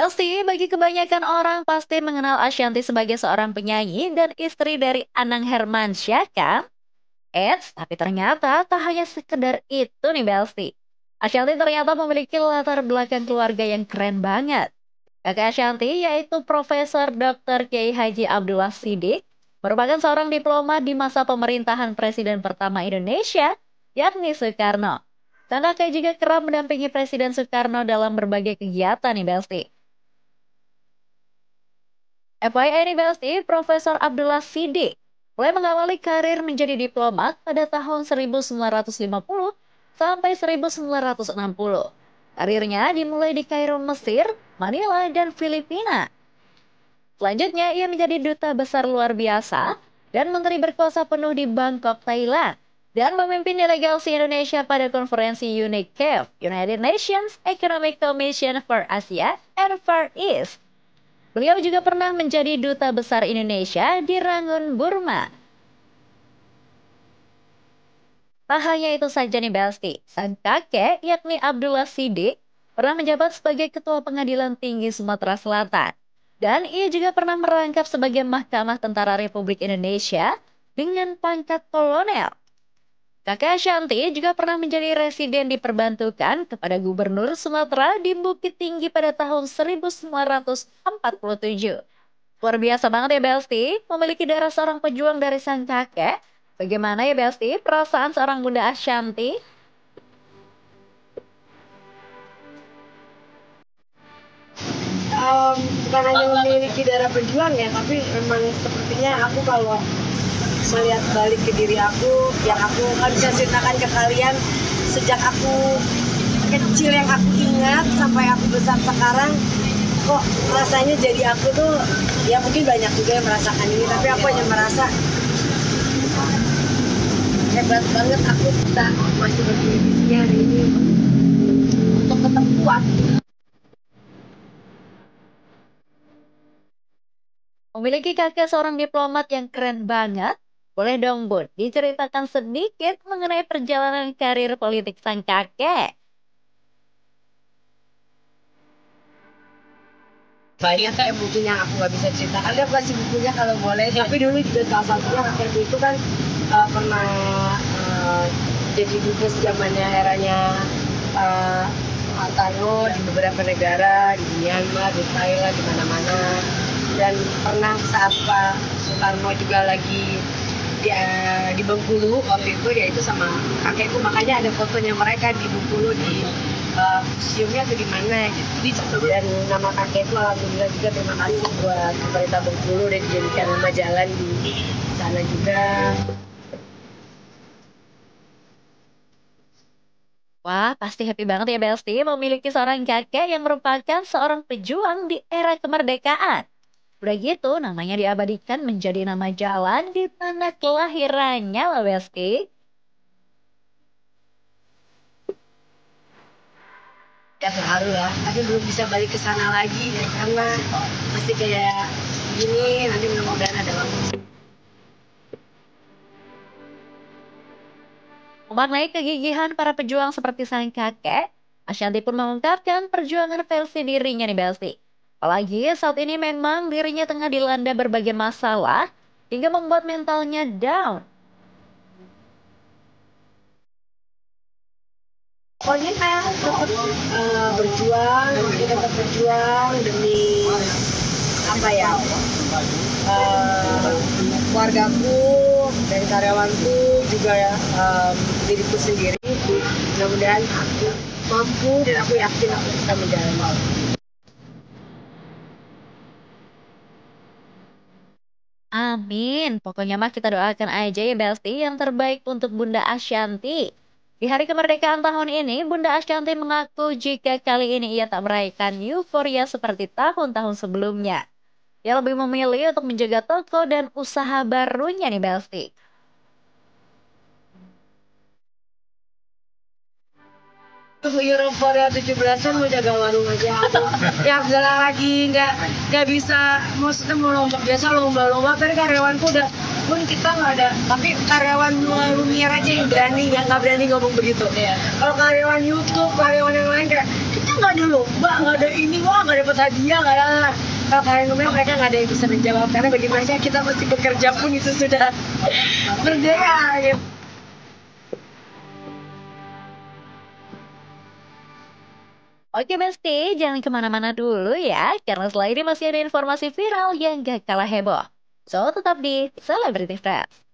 Belsi, bagi kebanyakan orang pasti mengenal Ashanti sebagai seorang penyanyi dan istri dari Anang Hermansyah kan? Tapi ternyata tak hanya sekedar itu nih Belsi. Ashanti ternyata memiliki latar belakang keluarga yang keren banget. Kakak Ashanti yaitu Profesor Dr. Kiai Haji Abdullah Sidik merupakan seorang diplomat di masa pemerintahan Presiden pertama Indonesia, yakni Soekarno. Sang kakak juga kerap mendampingi Presiden Soekarno dalam berbagai kegiatan nih Belsi. FYI nih Besti, Profesor Abdullah Sidik mulai mengawali karir menjadi diplomat pada tahun 1950 sampai 1960. Karirnya dimulai di Kairo, Mesir, Manila, dan Filipina. Selanjutnya, ia menjadi duta besar luar biasa dan menteri berkuasa penuh di Bangkok, Thailand, dan memimpin delegasi Indonesia pada konferensi UNECAF, United Nations Economic Commission for Asia and Far East. Beliau juga pernah menjadi duta besar Indonesia di Rangun, Burma. Tak hanya itu saja nih Besti, sang kakek yakni Abdullah Sidik pernah menjabat sebagai Ketua Pengadilan Tinggi Sumatera Selatan. Dan ia juga pernah merangkap sebagai Mahkamah Tentara Republik Indonesia dengan pangkat kolonel. Kakek Ashanti juga pernah menjadi residen diperbantukan kepada Gubernur Sumatera di Bukit Tinggi pada tahun 1947. Luar biasa banget ya Belsti, memiliki darah seorang pejuang dari sang kakek. Bagaimana ya Belsti, perasaan seorang Bunda Ashanti? Bukan hanya memiliki darah pejuang ya, tapi memang sepertinya aku kalau melihat balik ke diri aku, yang aku nggak bisa ceritakan ke kalian sejak aku kecil yang aku ingat sampai aku besar sekarang, kok rasanya jadi aku tuh, ya mungkin banyak juga yang merasakan ini, tapi aku hanya merasa hebat banget aku bisa masih berdiri di sini hari ini untuk tetap kuat. Memiliki kakek seorang diplomat yang keren banget. Boleh dong Bun, diceritakan sedikit mengenai perjalanan karir politik sang kakek. Banyak kayak buku yang aku nggak bisa ceritakan, dia kasih bukunya kalau boleh, tapi dulu juga salah satunya kakekku itu kan pernah jadi dubes zamannya eranya Soekarno di beberapa negara, di Myanmar, di Thailand, di mana-mana, dan pernah saat Pak Soekarno juga lagi di Bengkulu waktu itu, yaitu sama kakekku, makanya ada fotonya mereka di Bengkulu di museumnya atau di mana gitu. Dan nama kakekku alhamdulillah juga terima kasih buat pemerintah Bengkulu dan dijadikan nama jalan di sana juga. Wah, pasti happy banget ya Belsti memiliki seorang kakek yang merupakan seorang pejuang di era kemerdekaan. Udah gitu, namanya diabadikan menjadi nama jalan di tanah kelahirannya loh Besti. Ya terharu lah, tapi belum bisa balik ke sana lagi ya, karena masih kayak gini, nanti mudah-mudahan ada waktu. Memaknai kegigihan para pejuang seperti sang kakek, Ashanti pun mengungkapkan perjuangan versi dirinya nih Besti. Apalagi saat ini memang dirinya tengah dilanda berbagai masalah hingga membuat mentalnya down. Pokoknya saya tetap berjuang, kita tetap berjuang demi apa ya, keluargaku dan karyawanku juga ya, diriku sendiri. Mudah-mudahan aku mampu dan aku yakin aku bisa menjalani. Amin. Pokoknya mah kita doakan aja ya Besti yang terbaik untuk Bunda Ashanti. Di hari kemerdekaan tahun ini, Bunda Ashanti mengaku jika kali ini ia tak merayakan euforia seperti tahun-tahun sebelumnya. Ia lebih memilih untuk menjaga toko dan usaha barunya nih Besti. Tuh Euroforia 17-an mau jaga warung aja. Ya udah lagi nggak bisa, maksudnya mau lomba biasa lomba-lomba tapi karyawanku udah pun kita nggak ada, tapi karyawan Lumiere aja yang nggak berani ngomong begitu ya. Kalau karyawan YouTube, karyawan yang lain kayak kita nggak ada lomba, nggak ada ini, wah nggak dapat hadiah, nggak ada. Kalau karyawan Lumiere mereka nggak ada yang bisa menjawab karena bagi mereka kita masih bekerja pun itu sudah berdaya gitu. Oke Besti, jangan kemana-mana dulu ya, karena setelah ini masih ada informasi viral yang gak kalah heboh. So, tetap di Celebrity Friends.